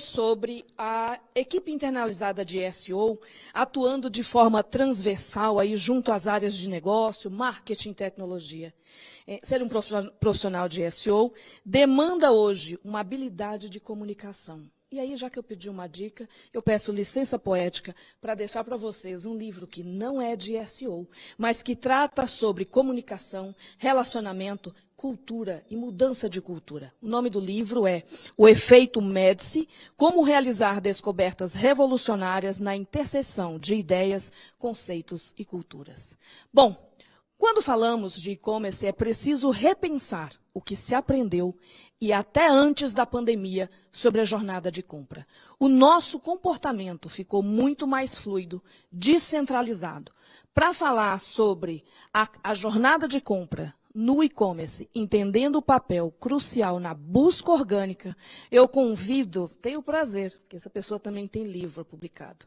sobre a equipe internalizada de SEO atuando de forma transversal aí junto às áreas de negócio, marketing e tecnologia. Ser um profissional de SEO demanda hoje uma habilidade de comunicação. E aí, já que eu pedi uma dica, eu peço licença poética para deixar para vocês um livro que não é de SEO, mas que trata sobre comunicação, relacionamento, cultura e mudança de cultura. O nome do livro é O Efeito Médici, Como Realizar Descobertas Revolucionárias na Interseção de Ideias, Conceitos e Culturas. Bom, quando falamos de e-commerce, é preciso repensar o que se aprendeu e até antes da pandemia sobre a jornada de compra. O nosso comportamento ficou muito mais fluido, descentralizado. Para falar sobre a jornada de compra no e-commerce, entendendo o papel crucial na busca orgânica, eu convido, tenho o prazer, porque essa pessoa também tem livro publicado.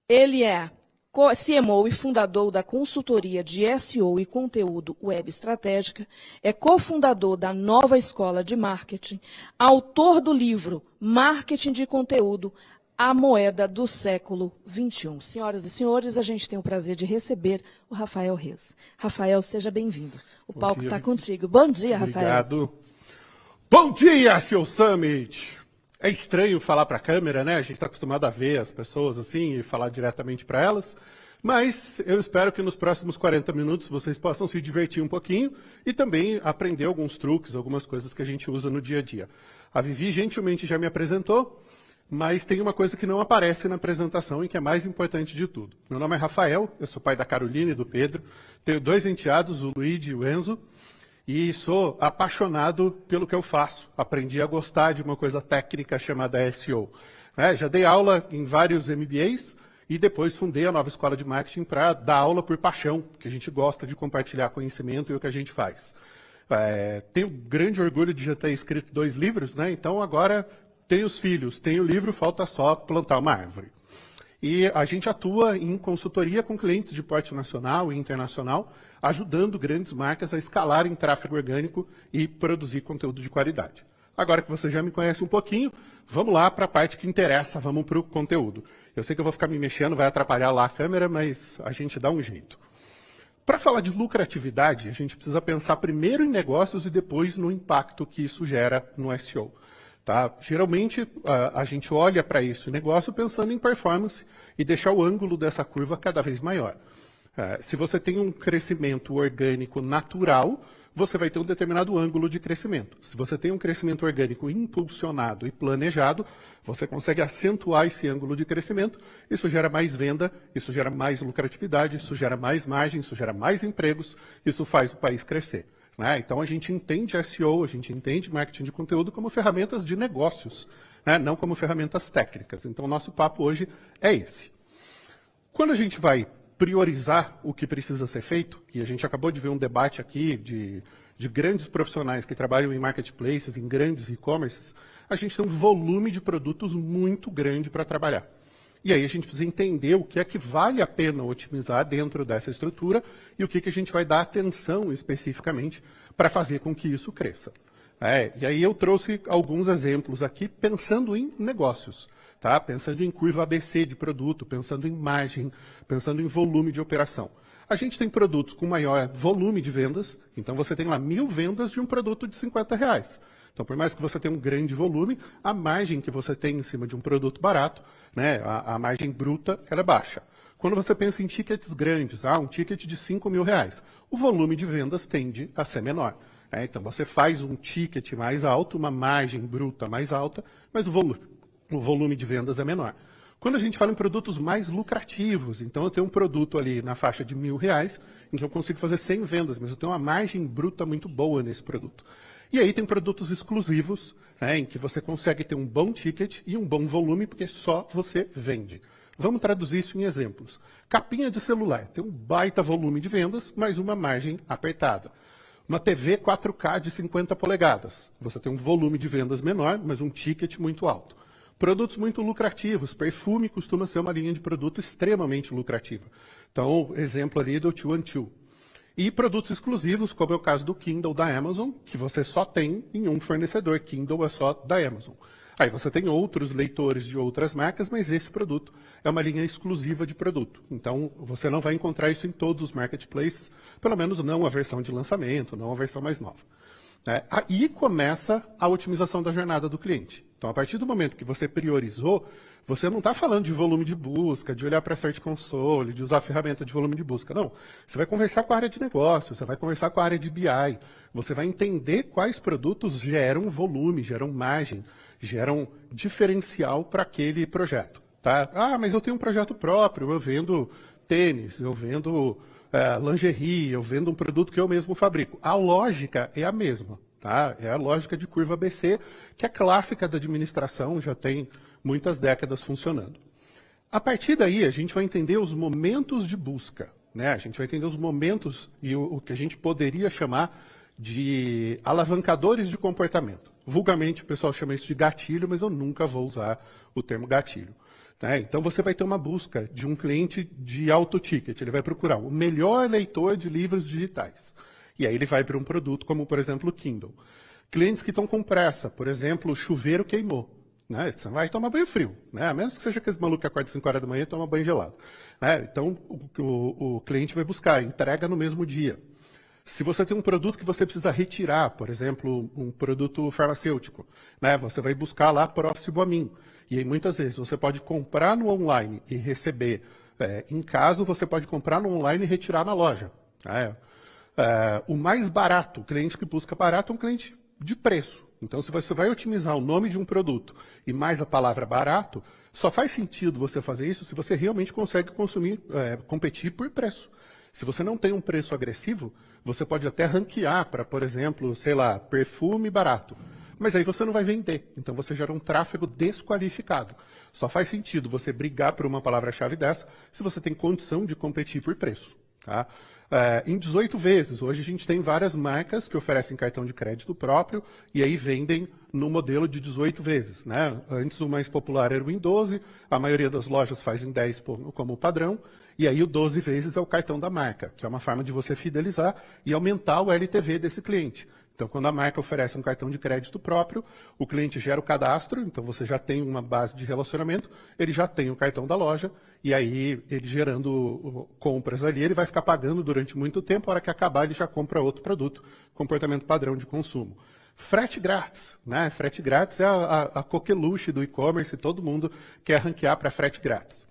Ele é CMO e fundador da consultoria de SEO e conteúdo web estratégica, é cofundador da Nova Escola de Marketing, autor do livro Marketing de Conteúdo, a moeda do século XXI. Senhoras e senhores, a gente tem o prazer de receber o Rafael Reis. Rafael, seja bem-vindo. O palco está contigo. Bom dia, Rafael. Obrigado. Bom dia, seu Summit! É estranho falar para a câmera, né? A gente está acostumado a ver as pessoas assim e falar diretamente para elas. Mas eu espero que nos próximos 40 minutos vocês possam se divertir um pouquinho e também aprender alguns truques, algumas coisas que a gente usa no dia a dia. A Vivi gentilmente já me apresentou, mas tem uma coisa que não aparece na apresentação e que é mais importante de tudo. Meu nome é Rafael, eu sou pai da Carolina e do Pedro, tenho 2 enteados, o Luigi e o Enzo, e sou apaixonado pelo que eu faço. Aprendi a gostar de uma coisa técnica chamada SEO. Já dei aula em vários MBAs e depois fundei a Nova Escola de Marketing para dar aula por paixão, porque a gente gosta de compartilhar conhecimento e o que a gente faz. Tenho grande orgulho de já ter escrito 2 livros, né? Então agora tenho os filhos, tenho o livro, falta só plantar uma árvore. E a gente atua em consultoria com clientes de porte nacional e internacional, ajudando grandes marcas a escalarem tráfego orgânico e produzir conteúdo de qualidade. Agora que você já me conhece um pouquinho, vamos lá para a parte que interessa, vamos para o conteúdo. Eu sei que eu vou ficar me mexendo, vai atrapalhar lá a câmera, mas a gente dá um jeito. Para falar de lucratividade, a gente precisa pensar primeiro em negócios e depois no impacto que isso gera no SEO. Tá? Geralmente, a gente olha para esse negócio pensando em performance e deixar o ângulo dessa curva cada vez maior. Se você tem um crescimento orgânico natural, você vai ter um determinado ângulo de crescimento. Se você tem um crescimento orgânico impulsionado e planejado, você consegue acentuar esse ângulo de crescimento. Isso gera mais venda, isso gera mais lucratividade, isso gera mais margem, isso gera mais empregos, isso faz o país crescer. Então, a gente entende SEO, a gente entende marketing de conteúdo como ferramentas de negócios, não como ferramentas técnicas. Então, o nosso papo hoje é esse. Quando a gente vai priorizar o que precisa ser feito, e a gente acabou de ver um debate aqui de grandes profissionais que trabalham em marketplaces, em grandes e-commerces, a gente tem um volume de produtos muito grande para trabalhar. E aí a gente precisa entender o que é que vale a pena otimizar dentro dessa estrutura e o que a gente vai dar atenção especificamente para fazer com que isso cresça. E aí eu trouxe alguns exemplos aqui pensando em negócios, tá? Pensando em curva ABC de produto, pensando em margem, pensando em volume de operação. A gente tem produtos com maior volume de vendas, então você tem lá 1000 vendas de um produto de R$50. Então, por mais que você tenha um grande volume, a margem que você tem em cima de um produto barato, a margem bruta, ela é baixa. Quando você pensa em tickets grandes, um ticket de R$5.000, o volume de vendas tende a ser menor. Então, você faz um ticket mais alto, uma margem bruta mais alta, mas o volume de vendas é menor. Quando a gente fala em produtos mais lucrativos, então eu tenho um produto ali na faixa de R$1.000, em que eu consigo fazer 100 vendas, mas eu tenho uma margem bruta muito boa nesse produto. E aí tem produtos exclusivos, em que você consegue ter um bom ticket e um bom volume, porque só você vende. Vamos traduzir isso em exemplos. Capinha de celular, tem um baita volume de vendas, mas uma margem apertada. Uma TV 4K de 50 polegadas, você tem um volume de vendas menor, mas um ticket muito alto. Produtos muito lucrativos, perfume costuma ser uma linha de produto extremamente lucrativa. Então, exemplo ali do 212. E produtos exclusivos, como é o caso do Kindle da Amazon, que você só tem em um fornecedor. Kindle é só da Amazon. Aí você tem outros leitores de outras marcas, mas esse produto é uma linha exclusiva de produto. Então, você não vai encontrar isso em todos os marketplaces, pelo menos não a versão de lançamento, não a versão mais nova. Aí começa a otimização da jornada do cliente. Então, a partir do momento que você priorizou, você não está falando de volume de busca, de olhar para a Search Console, de usar a ferramenta de volume de busca. Não. Você vai conversar com a área de negócio, você vai conversar com a área de BI, você vai entender quais produtos geram volume, geram margem, geram diferencial para aquele projeto. Tá? Ah, mas eu tenho um projeto próprio, eu vendo tênis, eu vendo lingerie, eu vendo um produto que eu mesmo fabrico. A lógica é a mesma. Tá? É a lógica de curva ABC, que é clássica da administração, já tem muitas décadas funcionando. A partir daí, a gente vai entender os momentos de busca. Né? A gente vai entender os momentos e o que a gente poderia chamar de alavancadores de comportamento. Vulgarmente, o pessoal chama isso de gatilho, mas eu nunca vou usar o termo gatilho. Tá? Então, você vai ter uma busca de um cliente de alto ticket. Ele vai procurar o melhor leitor de livros digitais. E aí ele vai para um produto como, por exemplo, o Kindle. Clientes que estão com pressa, por exemplo, o chuveiro queimou. Né? Você vai tomar banho frio. Né? A menos que seja aquele maluco que acorda às 5 horas da manhã e toma banho gelado. Né? Então, o cliente vai buscar entrega no mesmo dia. Se você tem um produto que você precisa retirar, por exemplo, um produto farmacêutico, né? Você vai buscar lá próximo a mim. E aí, muitas vezes, você pode comprar no online e receber em casa, você pode comprar no online e retirar na loja. Né? O mais barato, o cliente que busca barato é um cliente de preço. Então, se você vai otimizar o nome de um produto e mais a palavra barato, só faz sentido você fazer isso se você realmente consegue competir por preço. Se você não tem um preço agressivo, você pode até ranquear para, por exemplo, sei lá, perfume barato. Mas aí você não vai vender. Então você gera um tráfego desqualificado. Só faz sentido você brigar por uma palavra-chave dessa se você tem condição de competir por preço. Tá? Em 18 vezes. Hoje a gente tem várias marcas que oferecem cartão de crédito próprio e aí vendem no modelo de 18 vezes. Né? Antes o mais popular era o em 12, a maioria das lojas faz em 10 como padrão, e aí o 12 vezes é o cartão da marca, que é uma forma de você fidelizar e aumentar o LTV desse cliente. Então, quando a marca oferece um cartão de crédito próprio, o cliente gera o cadastro, então você já tem uma base de relacionamento, ele já tem o cartão da loja, e aí ele gerando compras ali, ele vai ficar pagando durante muito tempo, a hora que acabar ele já compra outro produto, comportamento padrão de consumo. Frete grátis, né? Frete grátis é a coqueluche do e-commerce, todo mundo quer ranquear para frete grátis.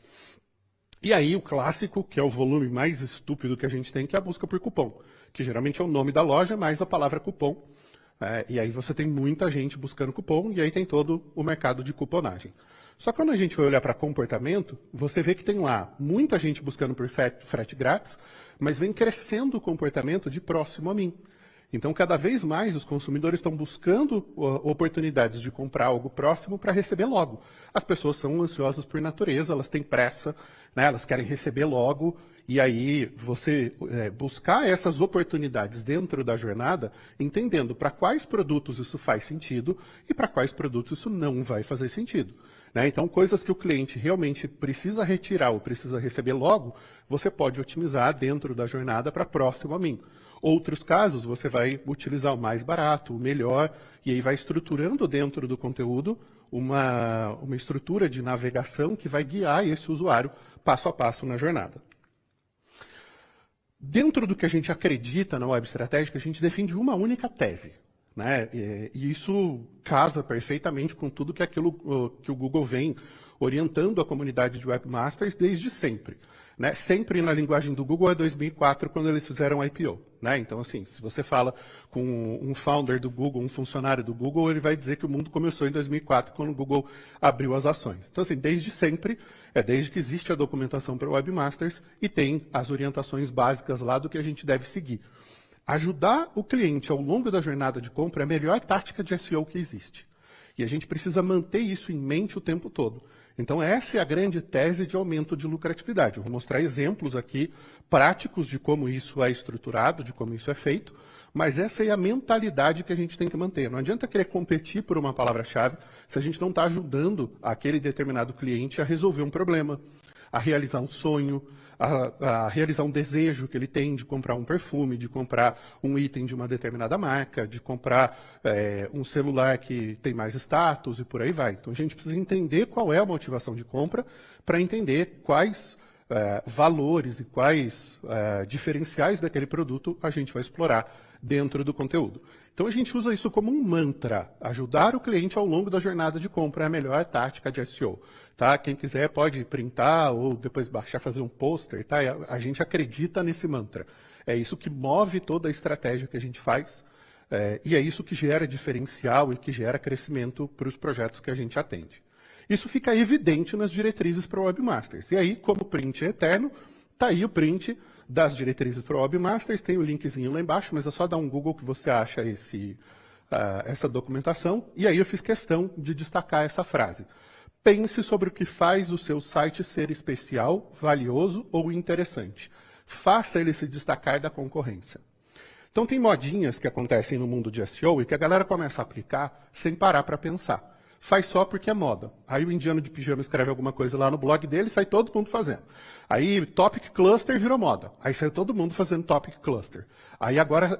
E aí o clássico, que é o volume mais estúpido que a gente tem, que é a busca por cupom, que geralmente é o nome da loja mais a palavra cupom. E aí você tem muita gente buscando cupom e aí tem todo o mercado de cuponagem. Só que quando a gente vai olhar para comportamento, você vê que tem lá muita gente buscando por frete grátis, mas vem crescendo o comportamento de próximo a mim. Então, cada vez mais os consumidores estão buscando oportunidades de comprar algo próximo para receber logo. As pessoas são ansiosas por natureza, elas têm pressa, né? Elas querem receber logo, e aí você buscar essas oportunidades dentro da jornada, entendendo para quais produtos isso faz sentido e para quais produtos isso não vai fazer sentido. Né? Então, coisas que o cliente realmente precisa retirar ou precisa receber logo, você pode otimizar dentro da jornada para próximo a mim. Outros casos, você vai utilizar o mais barato, o melhor, e aí vai estruturando dentro do conteúdo uma estrutura de navegação que vai guiar esse usuário passo a passo na jornada. Dentro do que a gente acredita na web estratégica, a gente defende uma única tese. Né? E isso casa perfeitamente com tudo que aquilo que o Google vem orientando a comunidade de webmasters desde sempre. Né? Sempre na linguagem do Google é 2004, quando eles fizeram a IPO. Né? Então, assim, se você fala com um founder do Google, um funcionário do Google, ele vai dizer que o mundo começou em 2004, quando o Google abriu as ações. Então, assim, desde sempre, desde que existe a documentação para webmasters e tem as orientações básicas lá do que a gente deve seguir. Ajudar o cliente ao longo da jornada de compra é a melhor tática de SEO que existe. E a gente precisa manter isso em mente o tempo todo. Então, essa é a grande tese de aumento de lucratividade. Eu vou mostrar exemplos aqui práticos de como isso é estruturado, de como isso é feito, mas essa é a mentalidade que a gente tem que manter. Não adianta querer competir por uma palavra-chave se a gente não está ajudando aquele determinado cliente a resolver um problema. a realizar um sonho, a realizar um desejo que ele tem de comprar um perfume, de comprar um item de uma determinada marca, de comprar um celular que tem mais status e por aí vai. Então a gente precisa entender qual é a motivação de compra para entender quais valores e quais diferenciais daquele produto a gente vai explorar dentro do conteúdo. Então a gente usa isso como um mantra. Ajudar o cliente ao longo da jornada de compra é a melhor tática de SEO. Tá? Quem quiser pode printar ou depois baixar, fazer um pôster. Tá? A gente acredita nesse mantra. É isso que move toda a estratégia que a gente faz e é isso que gera diferencial e que gera crescimento para os projetos que a gente atende. Isso fica evidente nas diretrizes para o Webmasters. E aí, como o print é eterno, está aí o print das diretrizes para o Webmasters, tem o linkzinho lá embaixo, mas é só dar um Google que você acha essa documentação. E aí eu fiz questão de destacar essa frase. Pense sobre o que faz o seu site ser especial, valioso ou interessante. Faça ele se destacar da concorrência. Então tem modinhas que acontecem no mundo de SEO e que a galera começa a aplicar sem parar para pensar. Faz só porque é moda. Aí o indiano de pijama escreve alguma coisa lá no blog dele, sai todo mundo fazendo. Aí Topic Cluster virou moda. Aí sai todo mundo fazendo Topic Cluster. Aí agora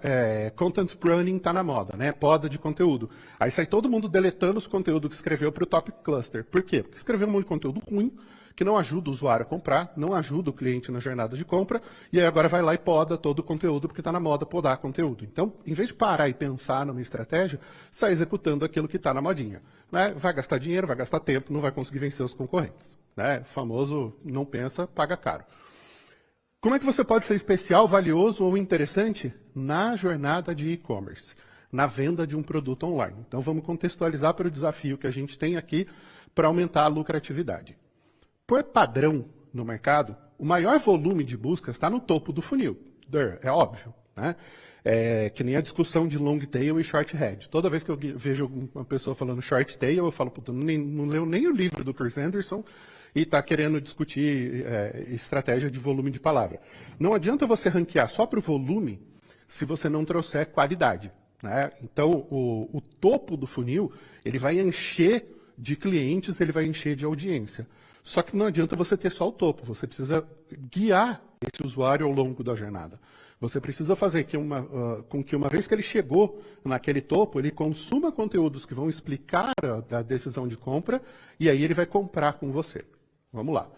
Content Pruning está na moda, né? Poda de conteúdo. Aí sai todo mundo deletando os conteúdos que escreveu para o Topic Cluster. Por quê? Porque escreveu um monte de conteúdo ruim, que não ajuda o usuário a comprar, não ajuda o cliente na jornada de compra, e aí agora vai lá e poda todo o conteúdo, porque está na moda podar conteúdo. Então, em vez de parar e pensar numa estratégia, sai executando aquilo que está na modinha. Né? Vai gastar dinheiro, vai gastar tempo, não vai conseguir vencer os concorrentes. Né? O famoso não pensa, paga caro. Como é que você pode ser especial, valioso ou interessante na jornada de e-commerce, na venda de um produto online? Então, vamos contextualizar para o desafio que a gente tem aqui para aumentar a lucratividade. Por padrão no mercado, o maior volume de buscas está no topo do funil. É óbvio. Né? É que nem a discussão de long tail e short head. Toda vez que eu vejo uma pessoa falando short tail, eu falo, puta, não leu nem o livro do Chris Anderson e está querendo discutir estratégia de volume de palavra. Não adianta você ranquear só para o volume se você não trouxer qualidade. Né? Então, o topo do funil ele vai encher de clientes, ele vai encher de audiência. Só que não adianta você ter só o topo, você precisa guiar esse usuário ao longo da jornada. Você precisa fazer com que uma vez que ele chegou naquele topo, ele consuma conteúdos que vão explicar a decisão de compra e aí ele vai comprar com você. Vamos lá.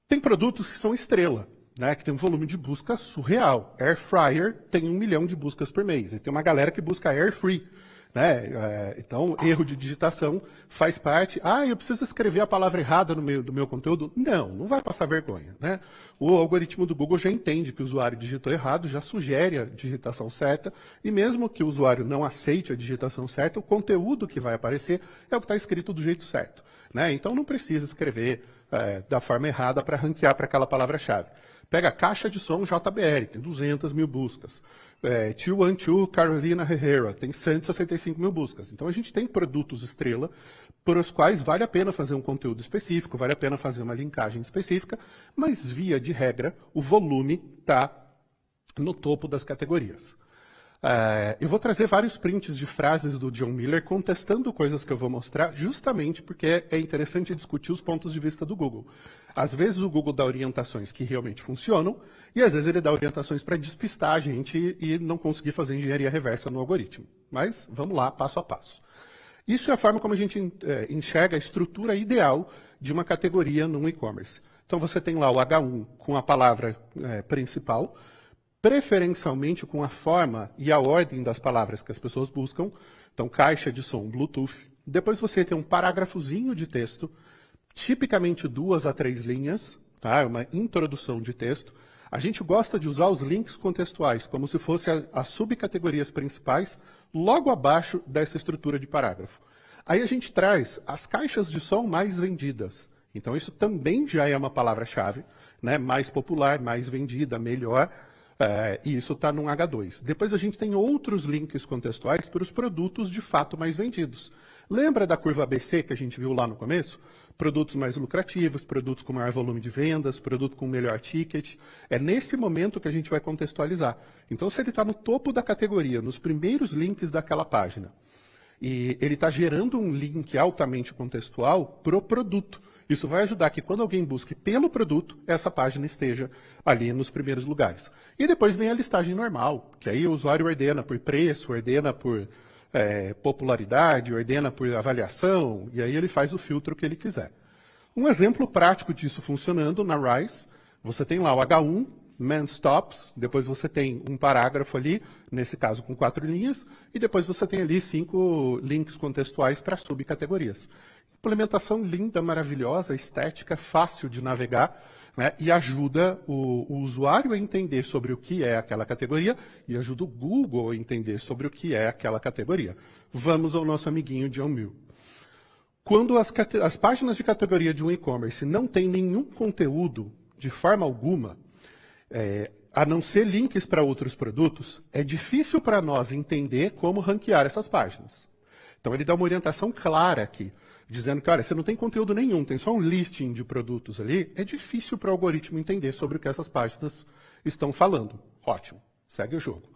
Tem produtos que são estrela, né, que tem um volume de busca surreal. Air Fryer tem 1 milhão de buscas por mês e tem uma galera que busca Air Free. Né? Então, erro de digitação faz parte. Eu preciso escrever a palavra errada no meio do meu conteúdo? Não vai passar vergonha. Né? O algoritmo do Google já entende que o usuário digitou errado, já sugere a digitação certa, e mesmo que o usuário não aceite a digitação certa, o conteúdo que vai aparecer é o que está escrito do jeito certo. Né? Então, não precisa escrever da forma errada para ranquear para aquela palavra-chave. Pega a caixa de som JBL, tem 200 mil buscas. 212 Carolina Herrera, tem 165 mil buscas. Então a gente tem produtos estrela para os quais vale a pena fazer um conteúdo específico, vale a pena fazer uma linkagem específica, mas via de regra o volume está no topo das categorias. Eu vou trazer vários prints de frases do John Miller contestando coisas que eu vou mostrar, justamente porque é interessante discutir os pontos de vista do Google. Às vezes o Google dá orientações que realmente funcionam, e às vezes ele dá orientações para despistar a gente e não conseguir fazer engenharia reversa no algoritmo. Mas vamos lá, passo a passo. Isso é a forma como a gente enxerga a estrutura ideal de uma categoria no e-commerce. Então você tem lá o H1 com a palavra principal, preferencialmente com a forma e a ordem das palavras que as pessoas buscam. Então, caixa de som, Bluetooth. Depois você tem um parágrafozinho de texto, tipicamente 2 a 3 linhas, tá? Uma introdução de texto. A gente gosta de usar os links contextuais, como se fossem as subcategorias principais, logo abaixo dessa estrutura de parágrafo. Aí a gente traz as caixas de som mais vendidas. Então, isso também já é uma palavra-chave, né? Mais popular, mais vendida, melhor. E isso está num H2. Depois a gente tem outros links contextuais para os produtos de fato mais vendidos. Lembra da curva ABC que a gente viu lá no começo? Produtos mais lucrativos, produtos com maior volume de vendas, produto com melhor ticket. É nesse momento que a gente vai contextualizar. Então, se ele está no topo da categoria, nos primeiros links daquela página, e ele está gerando um link altamente contextual para o produto. Isso vai ajudar que quando alguém busque pelo produto, essa página esteja ali nos primeiros lugares. E depois vem a listagem normal, que aí o usuário ordena por preço, ordena por popularidade, ordena por avaliação, e aí ele faz o filtro que ele quiser. Um exemplo prático disso funcionando na Rise, você tem lá o H1, Man Stops, depois você tem um parágrafo ali, nesse caso com 4 linhas, e depois você tem ali 5 links contextuais para subcategorias. Implementação linda, maravilhosa, estética, fácil de navegar, né, e ajuda o usuário a entender sobre o que é aquela categoria e ajuda o Google a entender sobre o que é aquela categoria. Vamos ao nosso amiguinho John Mill. Quando as páginas de categoria de um e-commerce não têm nenhum conteúdo, de forma alguma, a não ser links para outros produtos, é difícil para nós entender como ranquear essas páginas. Então ele dá uma orientação clara aqui, dizendo que, olha, você não tem conteúdo nenhum, tem só um listing de produtos ali, é difícil para o algoritmo entender sobre o que essas páginas estão falando. Ótimo, segue o jogo.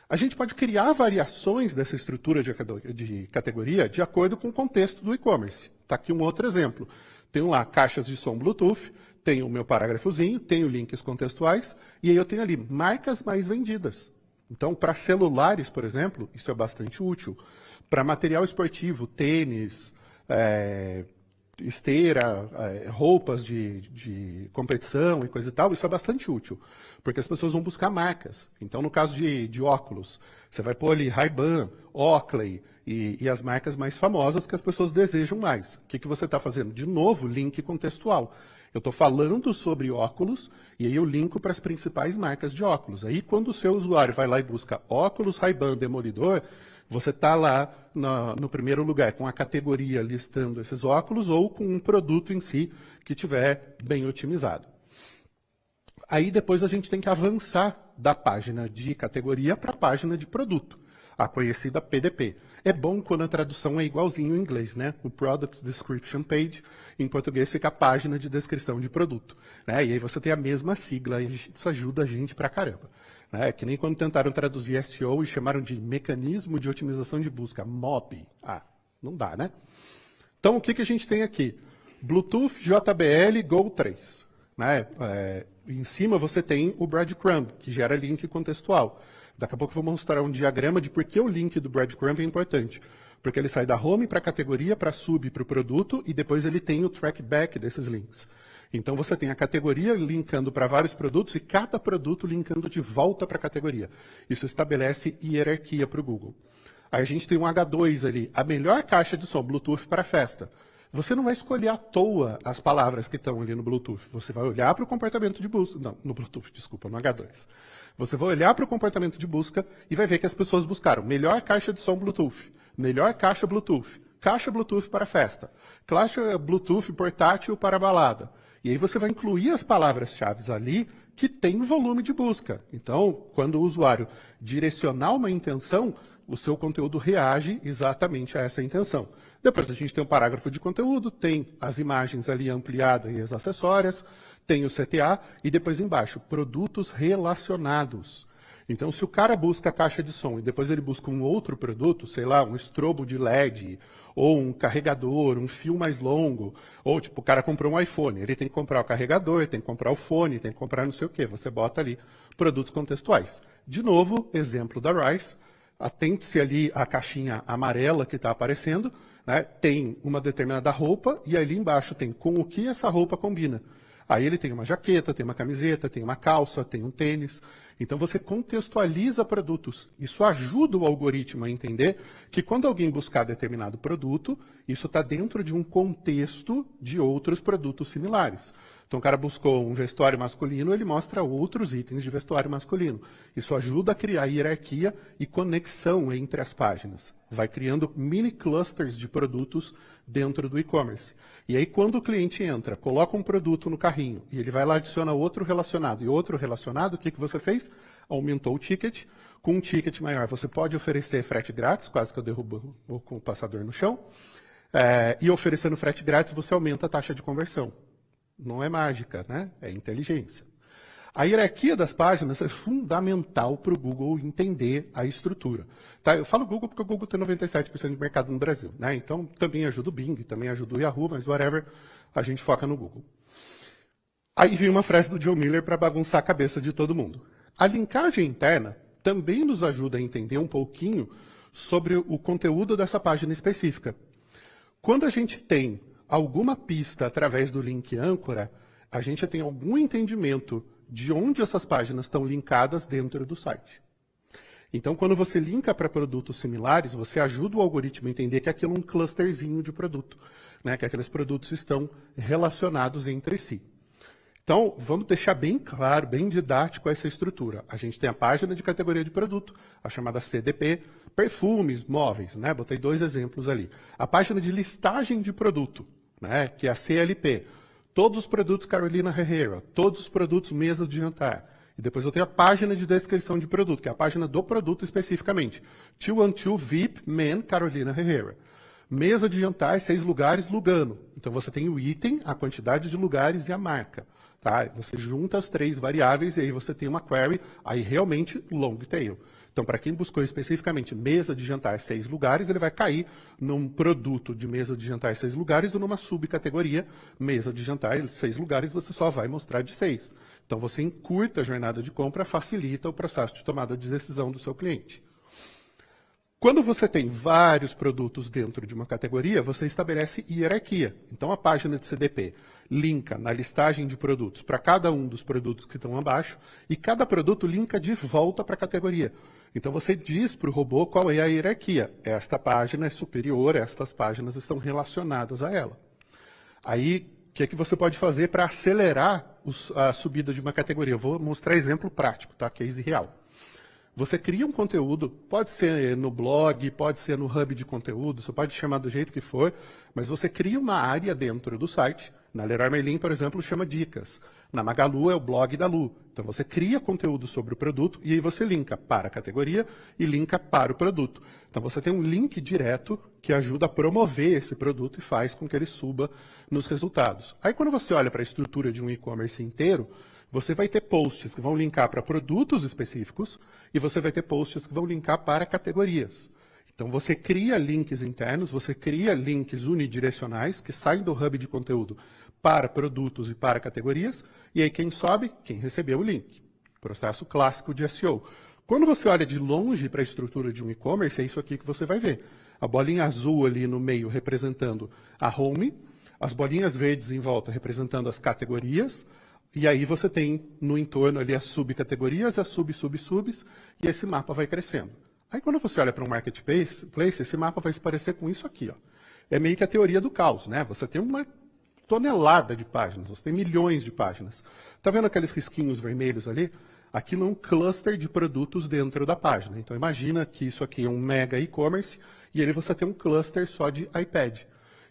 A gente pode criar variações dessa estrutura de categoria de acordo com o contexto do e-commerce. Está aqui um outro exemplo. Tenho lá caixas de som Bluetooth, tenho o meu parágrafozinho, tenho links contextuais, e aí eu tenho ali marcas mais vendidas. Então, para celulares, por exemplo, isso é bastante útil. Para material esportivo, tênis, esteira, roupas de competição e coisa e tal, isso é bastante útil, porque as pessoas vão buscar marcas. Então, no caso de óculos, você vai pôr ali Ray-Ban, Oakley e as marcas mais famosas que as pessoas desejam mais. O que você está fazendo? De novo, link contextual. Eu estou falando sobre óculos e aí eu linko para as principais marcas de óculos. Aí, quando o seu usuário vai lá e busca óculos Ray-Ban Demolidor, você está lá no primeiro lugar com a categoria listando esses óculos ou com um produto em si que estiver bem otimizado. Aí depois a gente tem que avançar da página de categoria para a página de produto, a conhecida PDP. É bom quando a tradução é igualzinho em inglês, né? O Product Description Page, em português fica a página de descrição de produto, né? E aí você tem a mesma sigla, e isso ajuda a gente pra caramba. É que nem quando tentaram traduzir SEO e chamaram de mecanismo de otimização de busca, MOB. Ah, não dá, né? Então, o que a gente tem aqui? Bluetooth JBL Go 3. Né? Em cima você tem o breadcrumb, que gera link contextual. Daqui a pouco eu vou mostrar um diagrama de por que o link do breadcrumb é importante. Porque ele sai da home para a categoria, para sub, para o produto, e depois ele tem o trackback desses links. Então, você tem a categoria linkando para vários produtos e cada produto linkando de volta para a categoria. Isso estabelece hierarquia para o Google. Aí a gente tem um H2 ali, a melhor caixa de som Bluetooth para festa. Você não vai escolher à toa as palavras que estão ali no Bluetooth. Você vai olhar para o comportamento de busca. Não, no Bluetooth, desculpa, no H2. Você vai olhar para o comportamento de busca e vai ver que as pessoas buscaram melhor caixa de som Bluetooth, melhor caixa Bluetooth para festa, caixa Bluetooth portátil para balada. E aí você vai incluir as palavras-chave ali que tem volume de busca. Então, quando o usuário direcionar uma intenção, o seu conteúdo reage exatamente a essa intenção. Depois a gente tem um parágrafo de conteúdo, tem as imagens ali ampliadas e as acessórias, tem o CTA e depois embaixo, produtos relacionados. Então, se o cara busca a caixa de som e depois ele busca um outro produto, sei lá, um estrobo de LED, ou um carregador, um fio mais longo, ou tipo, o cara comprou um iPhone, ele tem que comprar o carregador, tem que comprar o fone, tem que comprar não sei o quê. Você bota ali produtos contextuais. De novo, exemplo da Rise, atente-se ali à caixinha amarela que está aparecendo, né? Tem uma determinada roupa e ali embaixo tem com o que essa roupa combina. Aí ele tem uma jaqueta, tem uma camiseta, tem uma calça, tem um tênis. Então você contextualiza produtos. Isso ajuda o algoritmo a entender que quando alguém buscar determinado produto, isso está dentro de um contexto de outros produtos similares. Então o cara buscou um vestuário masculino, ele mostra outros itens de vestuário masculino. Isso ajuda a criar hierarquia e conexão entre as páginas. Vai criando mini clusters de produtos dentro do e-commerce. E aí quando o cliente entra, coloca um produto no carrinho e ele vai lá adiciona outro relacionado e outro relacionado, o que você fez? Aumentou o ticket. Com um ticket maior, você pode oferecer frete grátis, quase que eu derrubo com o passador no chão. E oferecendo frete grátis, você aumenta a taxa de conversão. Não é mágica, né? É inteligência. A hierarquia das páginas é fundamental para o Google entender a estrutura. Tá? Eu falo Google porque o Google tem 97% de mercado no Brasil, né? Então, também ajuda o Bing, também ajuda o Yahoo, mas whatever, a gente foca no Google. Aí vem uma frase do John Miller para bagunçar a cabeça de todo mundo. A linkagem interna também nos ajuda a entender um pouquinho sobre o conteúdo dessa página específica. Quando a gente tem alguma pista através do link âncora, a gente tem algum entendimento de onde essas páginas estão linkadas dentro do site. Então, quando você linka para produtos similares, você ajuda o algoritmo a entender que aquilo é um clusterzinho de produto, né? Que aqueles produtos estão relacionados entre si. Então, vamos deixar bem claro, bem didático essa estrutura. A gente tem a página de categoria de produto, a chamada CDP, perfumes, móveis, né? Botei 2 exemplos ali. A página de listagem de produto, né? Que é a CLP. Todos os produtos Carolina Herrera, todos os produtos mesas de jantar. E depois eu tenho a página de descrição de produto, que é a página do produto especificamente. 212 VIP Men Carolina Herrera. Mesa de jantar, 6 lugares, Lugano. Então você tem o item, a quantidade de lugares e a marca. Tá? Você junta as 3 variáveis e aí você tem uma query, aí realmente long tail. Então, para quem buscou especificamente mesa de jantar 6 lugares, ele vai cair num produto de mesa de jantar 6 lugares ou numa subcategoria mesa de jantar 6 lugares, você só vai mostrar de 6. Então, você encurta a jornada de compra, facilita o processo de tomada de decisão do seu cliente. Quando você tem vários produtos dentro de uma categoria, você estabelece hierarquia. Então, a página de CDP linka na listagem de produtos para cada um dos produtos que estão abaixo e cada produto linka de volta para a categoria. Então, você diz para o robô qual é a hierarquia. Esta página é superior, estas páginas estão relacionadas a ela. Aí, o que é que você pode fazer para acelerar a subida de uma categoria? Eu vou mostrar exemplo prático, tá? Case real. Você cria um conteúdo, pode ser no blog, pode ser no hub de conteúdo, você pode chamar do jeito que for, mas você cria uma área dentro do site. Na Leroy Merlin, por exemplo, chama Dicas. Na Magalu é o blog da Lu. Então você cria conteúdo sobre o produto e aí você linka para a categoria e linka para o produto. Então você tem um link direto que ajuda a promover esse produto e faz com que ele suba nos resultados. Aí quando você olha para a estrutura de um e-commerce inteiro, você vai ter posts que vão linkar para produtos específicos e você vai ter posts que vão linkar para categorias. Então você cria links internos, você cria links unidirecionais que saem do hub de conteúdo para produtos e para categorias, e aí quem sobe? Quem recebeu o link. Processo clássico de SEO. Quando você olha de longe para a estrutura de um e-commerce, é isso aqui que você vai ver. A bolinha azul ali no meio representando a home, as bolinhas verdes em volta representando as categorias, e aí você tem no entorno ali as subcategorias, as subs, e esse mapa vai crescendo. Aí quando você olha para um marketplace, esse mapa vai se parecer com isso aqui. Ó. É meio que a teoria do caos, né? Você tem uma tonelada de páginas, você tem milhões de páginas. Está vendo aqueles risquinhos vermelhos ali? Aquilo é um cluster de produtos dentro da página. Então imagina que isso aqui é um mega e-commerce e ali você tem um cluster só de iPad.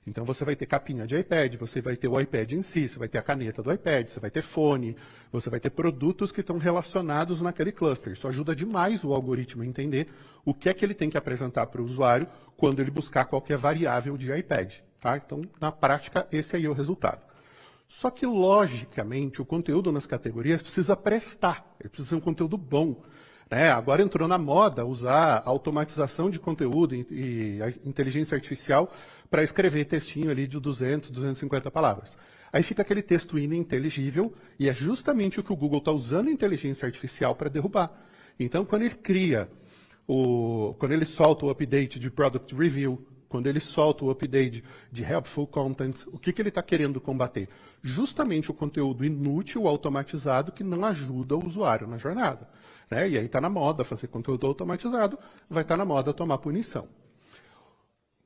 Então você vai ter capinha de iPad, você vai ter o iPad em si, você vai ter a caneta do iPad, você vai ter fone, você vai ter produtos que estão relacionados naquele cluster. Isso ajuda demais o algoritmo a entender o que é que ele tem que apresentar para o usuário quando ele buscar qualquer variável de iPad. Tá? Então, na prática, esse aí é o resultado. Só que, logicamente, o conteúdo nas categorias precisa prestar, ele precisa ser um conteúdo bom. Né? Agora entrou na moda usar automatização de conteúdo e a inteligência artificial para escrever textinho ali de 200, 250 palavras. Aí fica aquele texto ininteligível e é justamente o que o Google está usando a inteligência artificial para derrubar. Então, quando ele solta o update de Product Review, quando ele solta o update de Helpful Content, o que ele está querendo combater? Justamente o conteúdo inútil, automatizado, que não ajuda o usuário na jornada. Né? E aí está na moda fazer conteúdo automatizado, vai estar na moda tomar punição.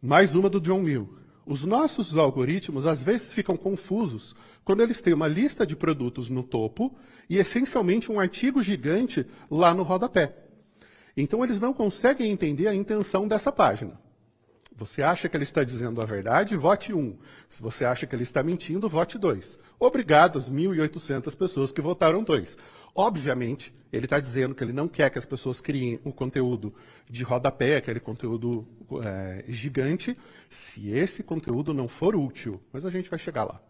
Mais uma do John Mill. Os nossos algoritmos, às vezes, ficam confusos quando eles têm uma lista de produtos no topo e, essencialmente, um artigo gigante lá no rodapé. Então, eles não conseguem entender a intenção dessa página. Você acha que ele está dizendo a verdade? Vote 1. Se você acha que ele está mentindo, vote 2. Obrigado às 1.800 pessoas que votaram 2. Obviamente, ele está dizendo que ele não quer que as pessoas criem um conteúdo de rodapé, aquele conteúdo gigante, se esse conteúdo não for útil. Mas a gente vai chegar lá.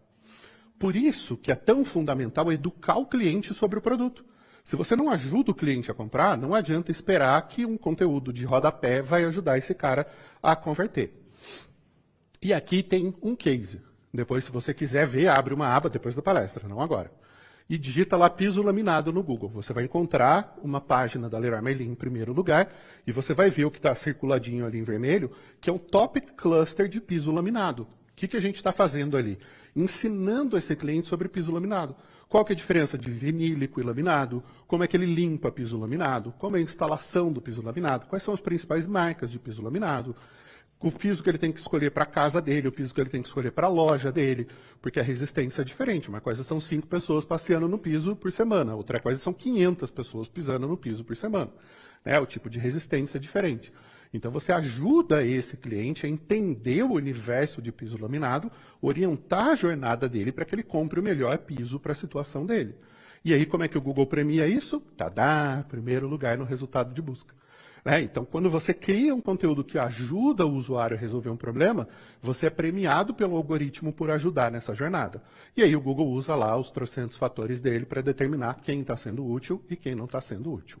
Por isso que é tão fundamental educar o cliente sobre o produto. Se você não ajuda o cliente a comprar, não adianta esperar que um conteúdo de rodapé vai ajudar esse cara a converter. E aqui tem um case. Depois, se você quiser ver, abre uma aba depois da palestra, não agora. E digita lá piso laminado no Google. Você vai encontrar uma página da Leroy Merlin em primeiro lugar e você vai ver o que está circuladinho ali em vermelho, que é um Topic Cluster de piso laminado. O que a gente está fazendo ali? Ensinando esse cliente sobre piso laminado. Qual que é a diferença de vinílico e laminado? Como é que ele limpa piso laminado? Como é a instalação do piso laminado? Quais são as principais marcas de piso laminado? O piso que ele tem que escolher para a casa dele, o piso que ele tem que escolher para a loja dele, porque a resistência é diferente. Uma coisa são 5 pessoas passeando no piso por semana, outra coisa são 500 pessoas pisando no piso por semana. Né? O tipo de resistência é diferente. Então você ajuda esse cliente a entender o universo de piso laminado, orientar a jornada dele para que ele compre o melhor piso para a situação dele. E aí como é que o Google premia isso? Tadá, primeiro lugar no resultado de busca. Então, quando você cria um conteúdo que ajuda o usuário a resolver um problema, você é premiado pelo algoritmo por ajudar nessa jornada. E aí o Google usa lá os trocentos fatores dele para determinar quem está sendo útil e quem não está sendo útil.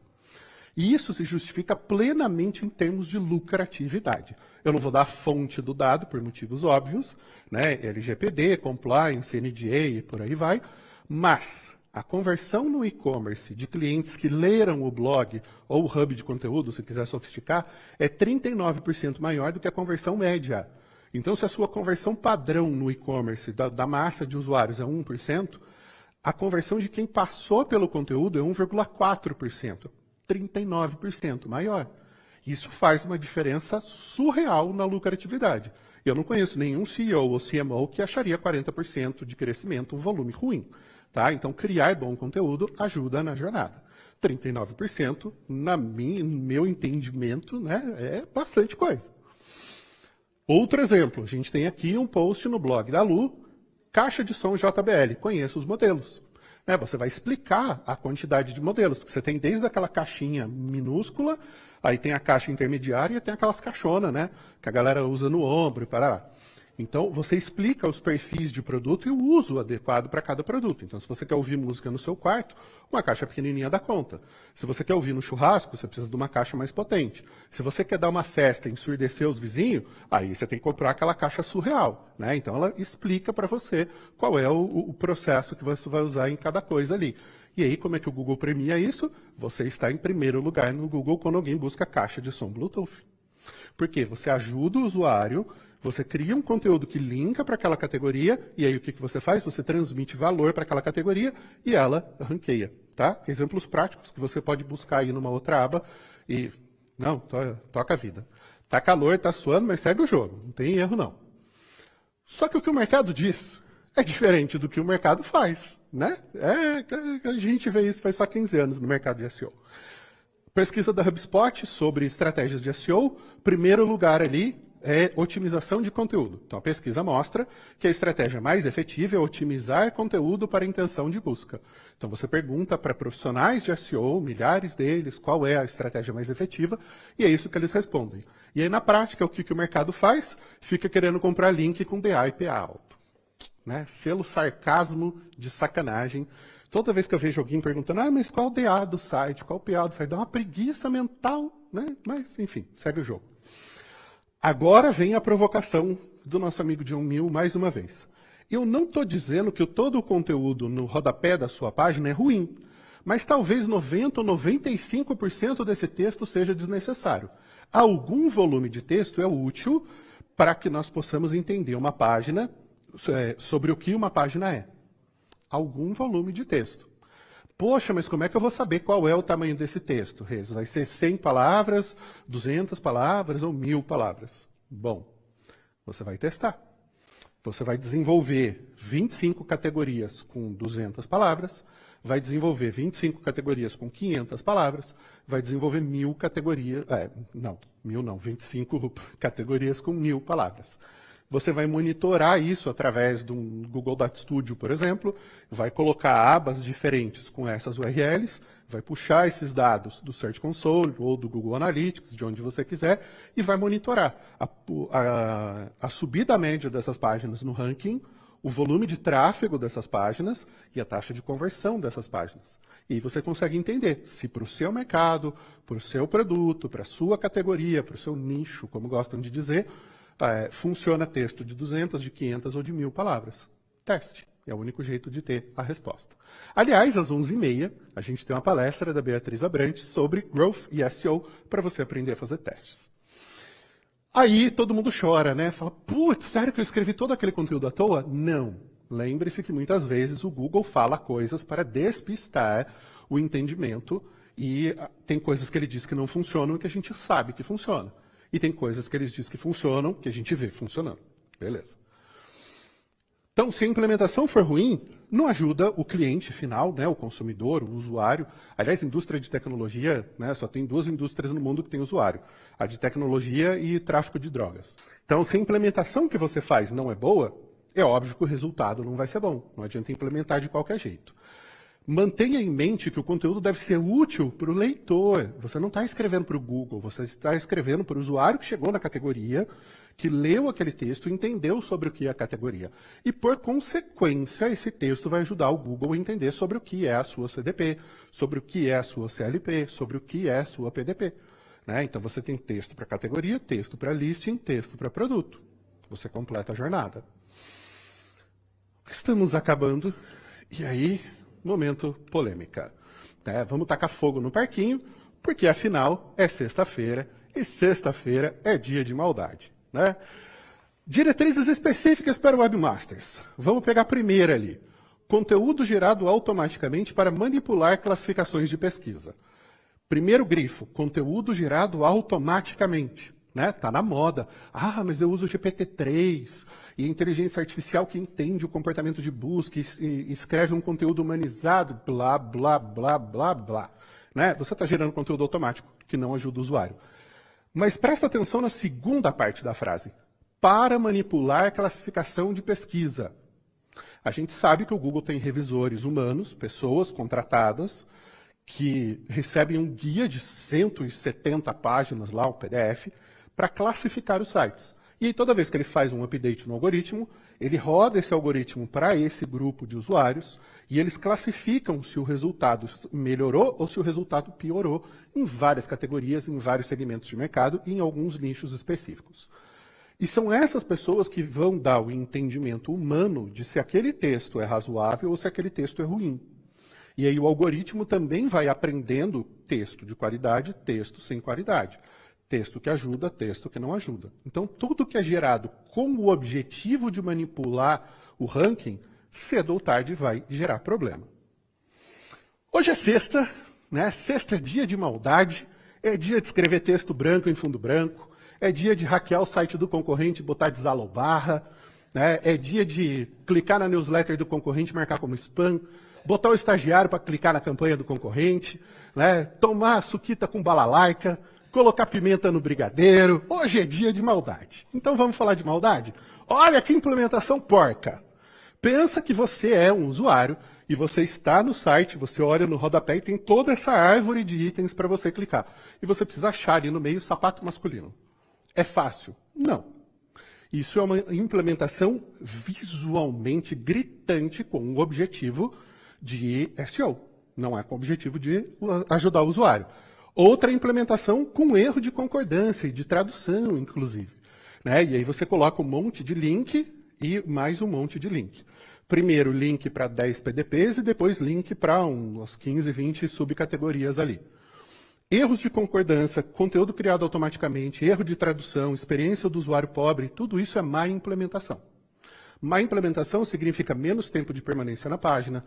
E isso se justifica plenamente em termos de lucratividade. Eu não vou dar a fonte do dado por motivos óbvios, né? LGPD, Compliance, NDA e por aí vai, mas a conversão no e-commerce de clientes que leram o blog ou o hub de conteúdo, se quiser sofisticar, é 39% maior do que a conversão média. Então, se a sua conversão padrão no e-commerce da massa de usuários é 1%, a conversão de quem passou pelo conteúdo é 1,4%, 39% maior. Isso faz uma diferença surreal na lucratividade. Eu não conheço nenhum CEO ou CMO que acharia 40% de crescimento um volume ruim. Tá? Então, criar bom conteúdo ajuda na jornada. 39%, no meu entendimento, né, é bastante coisa. Outro exemplo, a gente tem aqui um post no blog da Lu, caixa de som JBL, conheça os modelos. Você vai explicar a quantidade de modelos, porque você tem desde aquela caixinha minúscula, aí tem a caixa intermediária e tem aquelas caixonas, né, que a galera usa no ombro e parará. Então, você explica os perfis de produto e o uso adequado para cada produto. Então, se você quer ouvir música no seu quarto, uma caixa pequenininha dá conta. Se você quer ouvir no churrasco, você precisa de uma caixa mais potente. Se você quer dar uma festa e ensurdecer os vizinhos, aí você tem que comprar aquela caixa surreal. Né? Então, ela explica para você qual é o processo que você vai usar em cada coisa ali. E aí, como é que o Google premia isso? Você está em primeiro lugar no Google quando alguém busca caixa de som Bluetooth. Por quê? Você ajuda o usuário. Você cria um conteúdo que linka para aquela categoria, e aí o que você faz? Você transmite valor para aquela categoria e ela ranqueia. Tá? Exemplos práticos que você pode buscar aí numa outra aba e... Não, toca a vida. Tá calor, tá suando, mas segue o jogo. Não tem erro, não. Só que o que o mercado diz é diferente do que o mercado faz. Né? A gente vê isso faz só 15 anos no mercado de SEO. Pesquisa da HubSpot sobre estratégias de SEO, primeiro lugar ali, é otimização de conteúdo. Então, a pesquisa mostra que a estratégia mais efetiva é otimizar conteúdo para a intenção de busca. Então, você pergunta para profissionais de SEO, milhares deles, qual é a estratégia mais efetiva, e é isso que eles respondem. E aí, na prática, o que o mercado faz? Fica querendo comprar link com DA alto. Né? Selo sarcasmo de sacanagem. Toda vez que eu vejo alguém perguntando, mas qual o DA do site, qual o PA do site? Dá uma preguiça mental, né? Mas, enfim, segue o jogo. Agora vem a provocação do nosso amigo John Mill mais uma vez. Eu não estou dizendo que todo o conteúdo no rodapé da sua página é ruim, mas talvez 90% ou 95% desse texto seja desnecessário. Algum volume de texto é útil para que nós possamos entender uma página, sobre o que uma página é. Algum volume de texto. Poxa, mas como é que eu vou saber qual é o tamanho desse texto, Rez? Vai ser 100 palavras, 200 palavras ou 1000 palavras? Bom, você vai testar. Você vai desenvolver 25 categorias com 200 palavras, vai desenvolver 25 categorias com 500 palavras, vai desenvolver 1000 categorias... 25 categorias com 1000 palavras. Você vai monitorar isso através do Google Data Studio, por exemplo, vai colocar abas diferentes com essas URLs, vai puxar esses dados do Search Console ou do Google Analytics, de onde você quiser, e vai monitorar a subida média dessas páginas no ranking, o volume de tráfego dessas páginas e a taxa de conversão dessas páginas. E aí você consegue entender se para o seu mercado, para o seu produto, para a sua categoria, para o seu nicho, como gostam de dizer, funciona texto de 200, de 500 ou de 1.000 palavras. Teste. É o único jeito de ter a resposta. Aliás, às 11h30, a gente tem uma palestra da Beatriz Abrantes sobre Growth e SEO para você aprender a fazer testes. Aí todo mundo chora, né? Fala, putz, sério que eu escrevi todo aquele conteúdo à toa? Não. Lembre-se que muitas vezes o Google fala coisas para despistar o entendimento e tem coisas que ele diz que não funcionam e que a gente sabe que funciona. E tem coisas que ele diz que funcionam que a gente vê funcionando. Beleza. Então, se a implementação for ruim, não ajuda o cliente final, né, o consumidor, o usuário. Aliás, indústria de tecnologia, né, só tem 2 indústrias no mundo que tem usuário. A de tecnologia e tráfico de drogas. Então, se a implementação que você faz não é boa, é óbvio que o resultado não vai ser bom. Não adianta implementar de qualquer jeito. Mantenha em mente que o conteúdo deve ser útil para o leitor. Você não está escrevendo para o Google, você está escrevendo para o usuário que chegou na categoria, que leu aquele texto e entendeu sobre o que é a categoria. E, por consequência, esse texto vai ajudar o Google a entender sobre o que é a sua CDP, sobre o que é a sua CLP, sobre o que é a sua PDP. Né? Então, você tem texto para categoria, texto para listing, texto para produto. Você completa a jornada. Estamos acabando. E aí, momento polêmica. Vamos tacar fogo no parquinho, porque, afinal, é sexta-feira, e sexta-feira é dia de maldade. Né? Diretrizes específicas para webmasters. Vamos pegar a primeira ali. Conteúdo gerado automaticamente para manipular classificações de pesquisa. Primeiro grifo, conteúdo gerado automaticamente. Tá na moda. Ah, mas eu uso GPT-3 e inteligência artificial que entende o comportamento de busca e escreve um conteúdo humanizado, blá, blá, blá, blá, blá. Você está gerando conteúdo automático que não ajuda o usuário. Mas presta atenção na segunda parte da frase. Para manipular a classificação de pesquisa. A gente sabe que o Google tem revisores humanos, pessoas contratadas, que recebem um guia de 170 páginas lá, um PDF, para classificar os sites. E aí, toda vez que ele faz um update no algoritmo, ele roda esse algoritmo para esse grupo de usuários e eles classificam se o resultado melhorou ou se o resultado piorou em várias categorias, em vários segmentos de mercado e em alguns nichos específicos. E são essas pessoas que vão dar o entendimento humano de se aquele texto é razoável ou se aquele texto é ruim. E aí o algoritmo também vai aprendendo texto de qualidade, texto sem qualidade. Texto que ajuda, texto que não ajuda. Então, tudo que é gerado com o objetivo de manipular o ranking, cedo ou tarde vai gerar problema. Hoje é sexta, né? Sexta é dia de maldade, é dia de escrever texto branco em fundo branco, é dia de hackear o site do concorrente e botar desalobarra, né? É dia de clicar na newsletter do concorrente e marcar como spam, botar o estagiário para clicar na campanha do concorrente, né? Tomar suquita com balalaica, colocar pimenta no brigadeiro. Hoje é dia de maldade. Então vamos falar de maldade? Olha que implementação porca. Pensa que você é um usuário e você está no site, você olha no rodapé e tem toda essa árvore de itens para você clicar. E você precisa achar ali no meio sapato masculino. É fácil? Não. Isso é uma implementação visualmente gritante com o objetivo de SEO. Não é com o objetivo de ajudar o usuário. Outra implementação com erro de concordância e de tradução, inclusive. Né? E aí você coloca um monte de link e mais um monte de link. Primeiro, link para 10 PDPs e depois link para umas 15, 20 subcategorias ali. Erros de concordância, conteúdo criado automaticamente, erro de tradução, experiência do usuário pobre, tudo isso é má implementação. Má implementação significa menos tempo de permanência na página,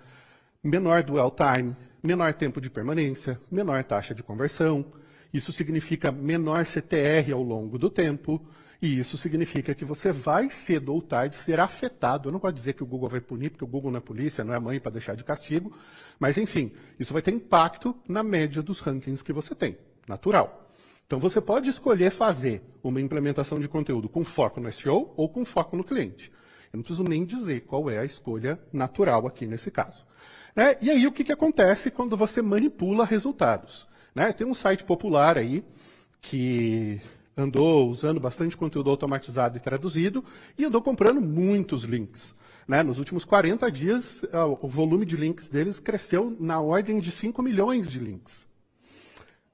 menor dwell time, menor tempo de permanência, menor taxa de conversão. Isso significa menor CTR ao longo do tempo. E isso significa que você vai, cedo ou tarde, ser afetado. Eu não vou dizer que o Google vai punir, porque o Google não é polícia, não é mãe para deixar de castigo. Mas, enfim, isso vai ter impacto na média dos rankings que você tem. Natural. Então, você pode escolher fazer uma implementação de conteúdo com foco no SEO ou com foco no cliente. Eu não preciso nem dizer qual é a escolha natural aqui nesse caso. E aí, o que acontece quando você manipula resultados? Tem um site popular aí que andou usando bastante conteúdo automatizado e traduzido e andou comprando muitos links. Né? Nos últimos 40 dias, o volume de links deles cresceu na ordem de 5 milhões de links.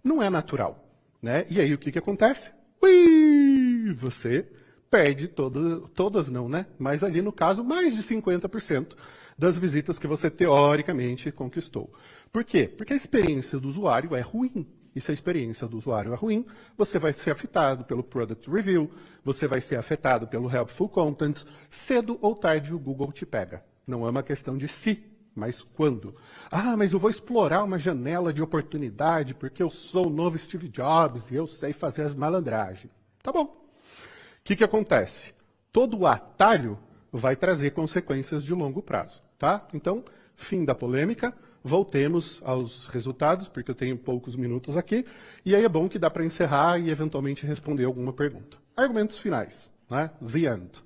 Não é natural. Né? E aí o que acontece? Ui, você perde todas não, né? Mas ali no caso, mais de 50% das visitas que você teoricamente conquistou. Por quê? Porque a experiência do usuário é ruim. E se a experiência do usuário é ruim, você vai ser afetado pelo Product Review, você vai ser afetado pelo Helpful Content. Cedo ou tarde o Google te pega. Não é uma questão de se, mas quando. Ah, mas eu vou explorar uma janela de oportunidade porque eu sou o novo Steve Jobs e eu sei fazer as malandragens. Tá bom. O que acontece? Todo o atalho vai trazer consequências de longo prazo. Tá? Então, fim da polêmica. Voltemos aos resultados, porque eu tenho poucos minutos aqui, e aí é bom que dá para encerrar e eventualmente responder alguma pergunta. Argumentos finais, né? The end.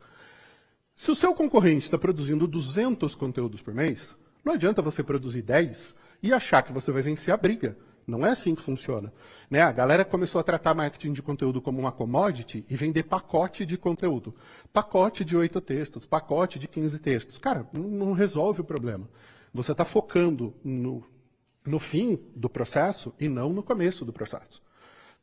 Se o seu concorrente está produzindo 200 conteúdos por mês, não adianta você produzir 10 e achar que você vai vencer a briga. Não é assim que funciona. Né? A galera começou a tratar marketing de conteúdo como uma commodity e vender pacote de conteúdo. Pacote de 8 textos, pacote de 15 textos. Cara, não resolve o problema. Você está focando no fim do processo e não no começo do processo.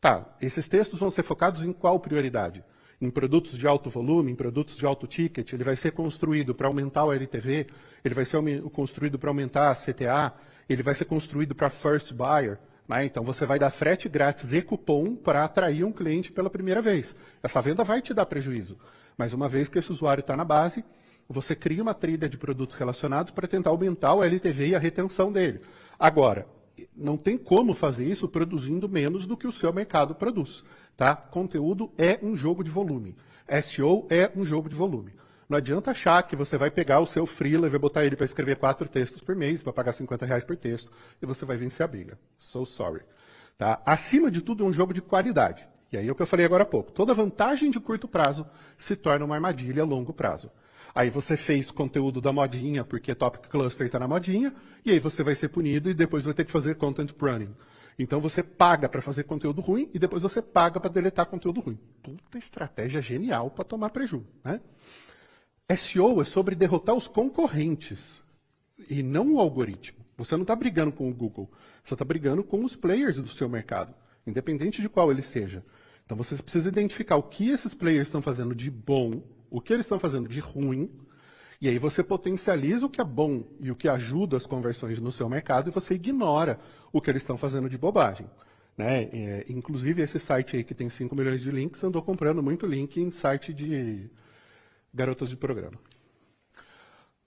Tá, esses textos vão ser focados em qual prioridade? Em produtos de alto volume, em produtos de alto ticket? Ele vai ser construído para aumentar o LTV? Ele vai ser construído para aumentar a CTA? Ele vai ser construído para first buyer? Né? Então você vai dar frete grátis e cupom para atrair um cliente pela primeira vez. Essa venda vai te dar prejuízo. Mas uma vez que esse usuário está na base, você cria uma trilha de produtos relacionados para tentar aumentar o LTV e a retenção dele. Agora, não tem como fazer isso produzindo menos do que o seu mercado produz. Tá? Conteúdo é um jogo de volume. SEO é um jogo de volume. Não adianta achar que você vai pegar o seu freela e vai botar ele para escrever 4 textos por mês, vai pagar R$50 por texto e você vai vencer a briga. So sorry. Tá? Acima de tudo, é um jogo de qualidade. E aí é o que eu falei agora há pouco. Toda vantagem de curto prazo se torna uma armadilha a longo prazo. Aí você fez conteúdo da modinha, porque Topic Cluster está na modinha, e aí você vai ser punido e depois vai ter que fazer content pruning. Então você paga para fazer conteúdo ruim e depois você paga para deletar conteúdo ruim. Puta estratégia genial para tomar prejuízo. Né? SEO é sobre derrotar os concorrentes e não o algoritmo. Você não está brigando com o Google, você está brigando com os players do seu mercado, independente de qual ele seja. Então você precisa identificar o que esses players estão fazendo de bom, o que eles estão fazendo de ruim, e aí você potencializa o que é bom e o que ajuda as conversões no seu mercado e você ignora o que eles estão fazendo de bobagem. Né? Inclusive, esse site aí que tem 5 milhões de links andou comprando muito link em site de garotas de programa.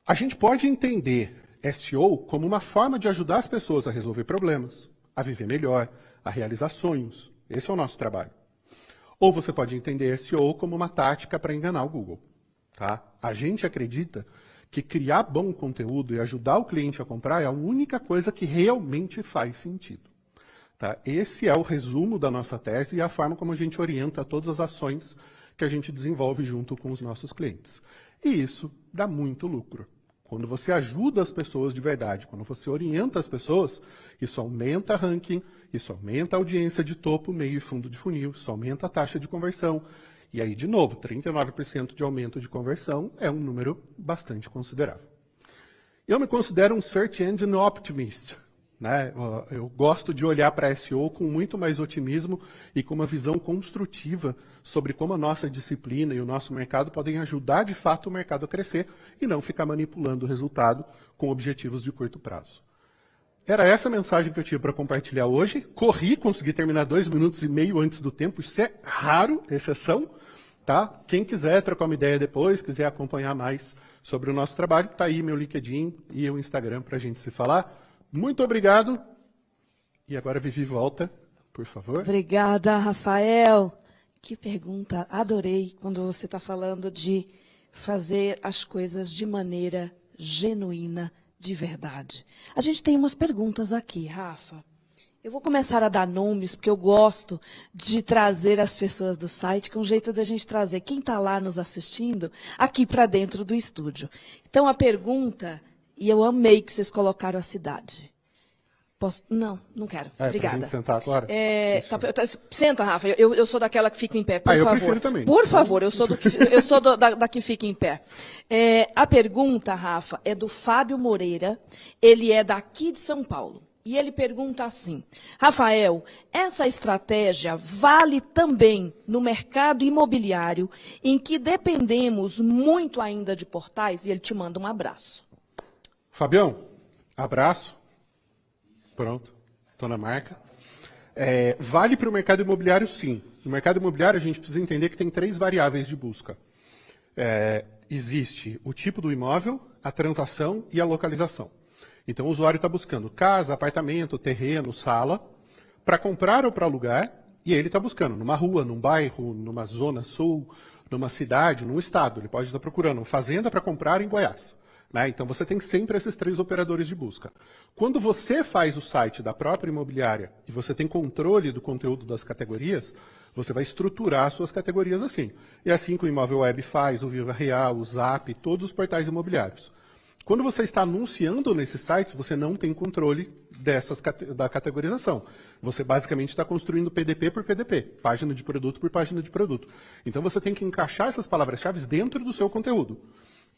A gente pode entender SEO como uma forma de ajudar as pessoas a resolver problemas, a viver melhor, a realizar sonhos. Esse é o nosso trabalho. Ou você pode entender SEO como uma tática para enganar o Google. Tá? A gente acredita que criar bom conteúdo e ajudar o cliente a comprar é a única coisa que realmente faz sentido. Tá? Esse é o resumo da nossa tese e a forma como a gente orienta todas as ações que a gente desenvolve junto com os nossos clientes. E isso dá muito lucro. Quando você ajuda as pessoas de verdade, quando você orienta as pessoas, isso aumenta ranking, isso aumenta a audiência de topo, meio e fundo de funil, isso aumenta a taxa de conversão. E aí, de novo, 39% de aumento de conversão é um número bastante considerável. Eu me considero um Search Engine Optimist. Né? Eu gosto de olhar para SEO com muito mais otimismo e com uma visão construtiva sobre como a nossa disciplina e o nosso mercado podem ajudar de fato o mercado a crescer e não ficar manipulando o resultado com objetivos de curto prazo. Era essa a mensagem que eu tinha para compartilhar hoje. Corri, consegui terminar 2 minutos e meio antes do tempo. Isso é raro, exceção. Tá? Quem quiser trocar uma ideia depois, quiser acompanhar mais sobre o nosso trabalho, está aí meu LinkedIn e o Instagram para a gente se falar. Muito obrigado. E agora Vivi volta, por favor. Obrigada, Rafael. Que pergunta. Adorei quando você está falando de fazer as coisas de maneira genuína, de verdade. A gente tem umas perguntas aqui, Rafa. Eu vou começar a dar nomes, porque eu gosto de trazer as pessoas do site, que é um jeito da gente trazer quem está lá nos assistindo aqui para dentro do estúdio. Então, a pergunta... E eu amei que vocês colocaram a cidade. Posso? Não, não quero. Pra Obrigada. gente sentar agora? Senta, Rafa. Eu sou daquela que fica em pé, por favor. Eu prefiro também. Por favor, eu sou da que fica em pé. A pergunta, Rafa, é do Fábio Moreira. Ele é daqui de São Paulo. E ele pergunta assim: Rafael, essa estratégia vale também no mercado imobiliário, em que dependemos muito ainda de portais? E ele te manda um abraço. Fabião, abraço. Pronto, estou na marca. Vale para o mercado imobiliário, sim. No mercado imobiliário, a gente precisa entender que tem 3 variáveis de busca. Existe o tipo do imóvel, a transação e a localização. Então, o usuário está buscando casa, apartamento, terreno, sala, para comprar ou para alugar, e ele está buscando numa rua, num bairro, numa zona sul, numa cidade, num estado. Ele pode estar procurando uma fazenda para comprar em Goiás. Né? Então, você tem sempre esses 3 operadores de busca. Quando você faz o site da própria imobiliária e você tem controle do conteúdo das categorias, você vai estruturar as suas categorias assim. E assim que o Imóvel Web faz, o Viva Real, o Zap, todos os portais imobiliários. Quando você está anunciando nesses sites, você não tem controle da categorização. Você basicamente está construindo PDP por PDP, página de produto por página de produto. Então, você tem que encaixar essas palavras-chave dentro do seu conteúdo.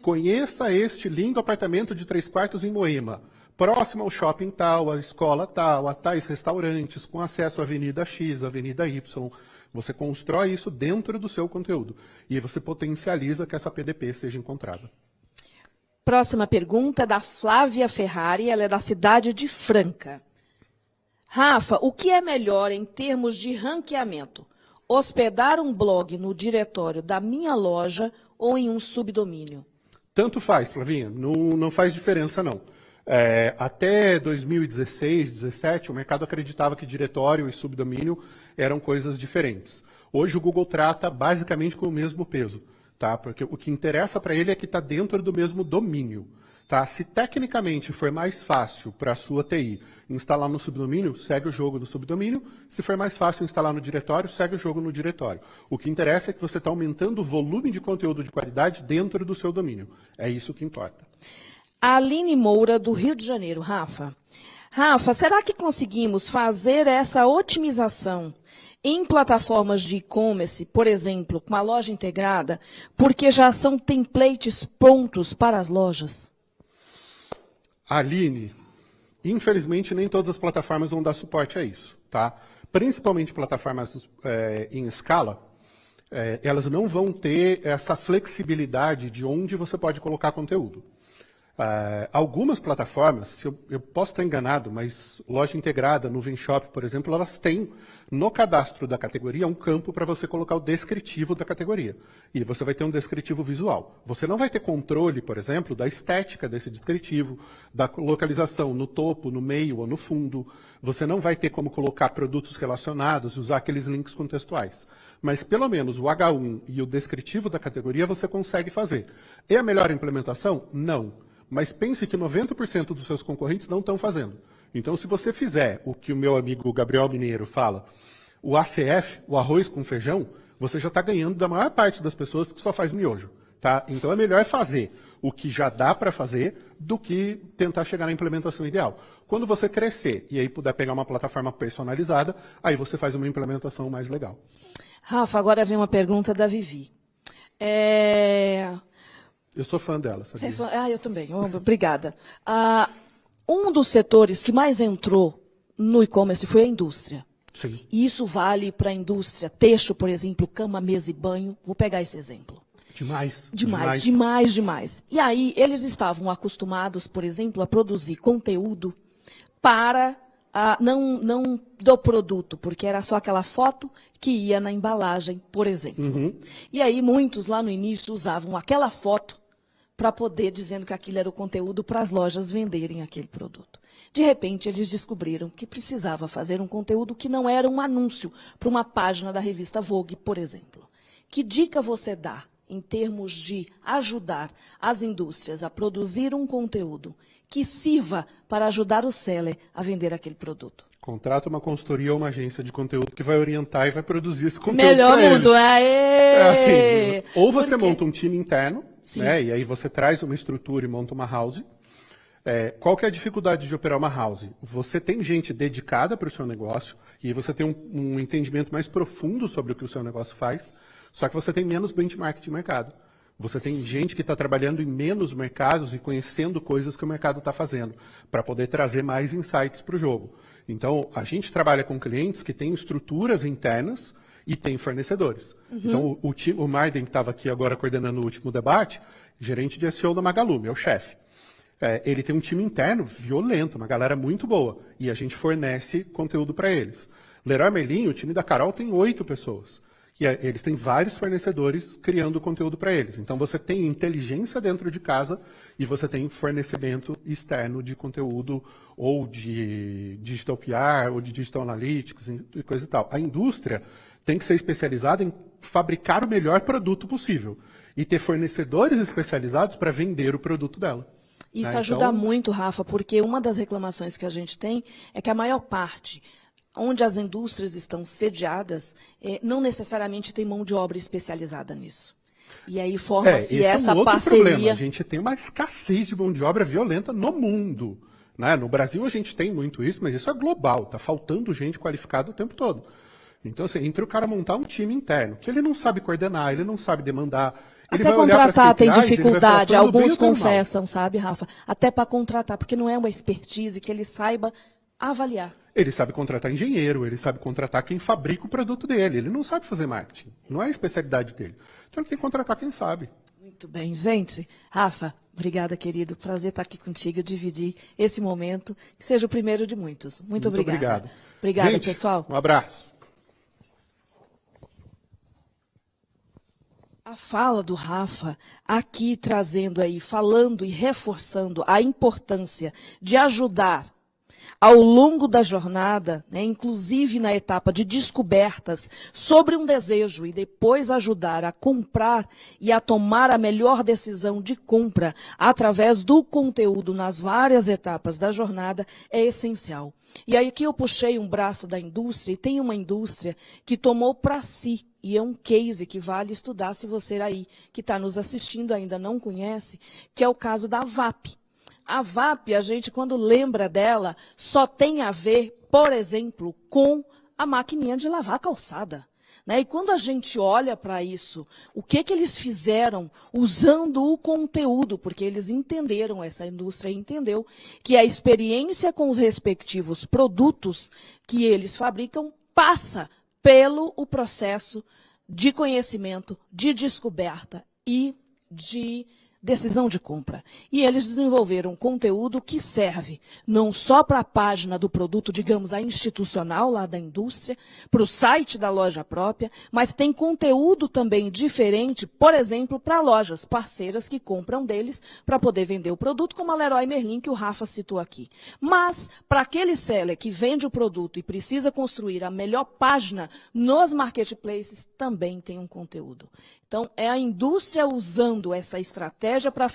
Conheça este lindo apartamento de 3 quartos em Moema, próximo ao shopping tal, à escola tal, a tais restaurantes, com acesso à Avenida X, Avenida Y. Você constrói isso dentro do seu conteúdo. E você potencializa que essa PDP seja encontrada. Próxima pergunta é da Flávia Ferrari, ela é da cidade de Franca. Rafa, o que é melhor em termos de ranqueamento? Hospedar um blog no diretório da minha loja ou em um subdomínio? Tanto faz, Flavinha, não faz diferença não. Até 2016, 2017, o mercado acreditava que diretório e subdomínio eram coisas diferentes. Hoje o Google trata basicamente com o mesmo peso. Tá? Porque o que interessa para ele é que está dentro do mesmo domínio. Tá? Se tecnicamente for mais fácil para a sua TI instalar no subdomínio, segue o jogo no subdomínio. Se for mais fácil instalar no diretório, segue o jogo no diretório. O que interessa é que você está aumentando o volume de conteúdo de qualidade dentro do seu domínio. É isso que importa. Aline Moura, do Rio de Janeiro. Rafa, será que conseguimos fazer essa otimização em plataformas de e-commerce, por exemplo, com a loja integrada, porque já são templates prontos para as lojas? Aline, infelizmente nem todas as plataformas vão dar suporte a isso. Tá? Principalmente plataformas em escala, elas não vão ter essa flexibilidade de onde você pode colocar conteúdo. Algumas plataformas, eu posso estar enganado, mas loja integrada, Nuvem Shop, por exemplo, elas têm no cadastro da categoria um campo para você colocar o descritivo da categoria. E você vai ter um descritivo visual. Você não vai ter controle, por exemplo, da estética desse descritivo, da localização no topo, no meio ou no fundo. Você não vai ter como colocar produtos relacionados, usar aqueles links contextuais. Mas pelo menos o H1 e o descritivo da categoria você consegue fazer. É a melhor implementação? Não. Mas pense que 90% dos seus concorrentes não estão fazendo. Então, se você fizer o que o meu amigo Gabriel Mineiro fala, o ACF, o arroz com feijão, você já está ganhando da maior parte das pessoas que só faz miojo. Tá? Então, é melhor fazer o que já dá para fazer do que tentar chegar na implementação ideal. Quando você crescer e aí puder pegar uma plataforma personalizada, aí você faz uma implementação mais legal. Rafa, agora vem uma pergunta da Vivi. Eu sou fã dela, sabia? Você é fã? Eu também. Obrigada. Um dos setores que mais entrou no e-commerce foi a indústria. Sim. E isso vale para a indústria. Texto, por exemplo, cama, mesa e banho. Vou pegar esse exemplo. Demais. E aí, eles estavam acostumados, por exemplo, a produzir conteúdo para não do produto, porque era só aquela foto que ia na embalagem, por exemplo. Uhum. E aí, muitos lá no início usavam aquela foto para poder, dizendo que aquilo era o conteúdo para as lojas venderem aquele produto. De repente, eles descobriram que precisava fazer um conteúdo que não era um anúncio para uma página da revista Vogue, por exemplo. Que dica você dá em termos de ajudar as indústrias a produzir um conteúdo que sirva para ajudar o seller a vender aquele produto? Contrata uma consultoria ou uma agência de conteúdo que vai orientar e vai produzir esse conteúdo. Melhor mundo, assim, ou você monta um time interno, né, e aí você traz uma estrutura e monta uma house, Qual que é a dificuldade de operar uma house? Você tem gente dedicada para o seu negócio e você tem um entendimento mais profundo sobre o que o seu negócio faz, só que você tem menos benchmark de mercado. Você tem gente que está trabalhando em menos mercados e conhecendo coisas que o mercado está fazendo, para poder trazer mais insights para o jogo. Então, a gente trabalha com clientes que têm estruturas internas e têm fornecedores. Então, o Marden, que estava aqui agora coordenando o último debate, gerente de SEO da Magalu, meu chefe. Ele tem um time interno violento, uma galera muito boa, e a gente fornece conteúdo para eles. Leroy Merlin, o time da Carol, tem 8 pessoas. E eles têm vários fornecedores criando conteúdo para eles. Então, você tem inteligência dentro de casa e você tem fornecimento externo de conteúdo ou de digital PR ou de digital analytics e coisa e tal. A indústria tem que ser especializada em fabricar o melhor produto possível e ter fornecedores especializados para vender o produto dela. Isso ajuda muito, Rafa, porque uma das reclamações que a gente tem é que a maior parte onde as indústrias estão sediadas, não necessariamente tem mão de obra especializada nisso. E aí forma-se essa parceria. Problema. A gente tem uma escassez de mão de obra violenta no mundo. Né? No Brasil a gente tem muito isso, mas isso é global. Está faltando gente qualificada o tempo todo. Então, assim, entre o cara montar um time interno, que ele não sabe coordenar, ele não sabe demandar. Ele até vai contratar KPIs, tem dificuldade, falar, alguns confessam, sabe, Rafa? Até para contratar, porque não é uma expertise que ele saiba avaliar. Ele sabe contratar engenheiro, ele sabe contratar quem fabrica o produto dele. Ele não sabe fazer marketing. Não é a especialidade dele. Então ele tem que contratar quem sabe. Muito bem, gente. Rafa, obrigada, querido. Prazer estar aqui contigo, dividir esse momento, que seja o primeiro de muitos. Muito obrigada. Obrigada, gente, pessoal. Um abraço. A fala do Rafa, aqui trazendo aí, falando e reforçando a importância de ajudar ao longo da jornada, né, inclusive na etapa de descobertas, sobre um desejo e depois ajudar a comprar e a tomar a melhor decisão de compra através do conteúdo nas várias etapas da jornada, é essencial. E aí aqui eu puxei um braço da indústria, e tem uma indústria que tomou para si, e é um case que vale estudar se você aí que está nos assistindo ainda não conhece, que é o caso da VAP. A VAP, a gente, quando lembra dela, só tem a ver, por exemplo, com a maquininha de lavar calçada. Né? E quando a gente olha para isso, o que eles fizeram usando o conteúdo, porque eles entenderam, essa indústria entendeu, que a experiência com os respectivos produtos que eles fabricam passa pelo o processo de conhecimento, de descoberta e de decisão de compra. E eles desenvolveram conteúdo que serve não só para a página do produto, digamos, a institucional lá da indústria, para o site da loja própria, mas tem conteúdo também diferente, por exemplo, para lojas parceiras que compram deles para poder vender o produto, como a Leroy Merlin, que o Rafa citou aqui. Mas, para aquele seller que vende o produto e precisa construir a melhor página nos marketplaces, também tem um conteúdo. Então, é a indústria usando essa estratégia para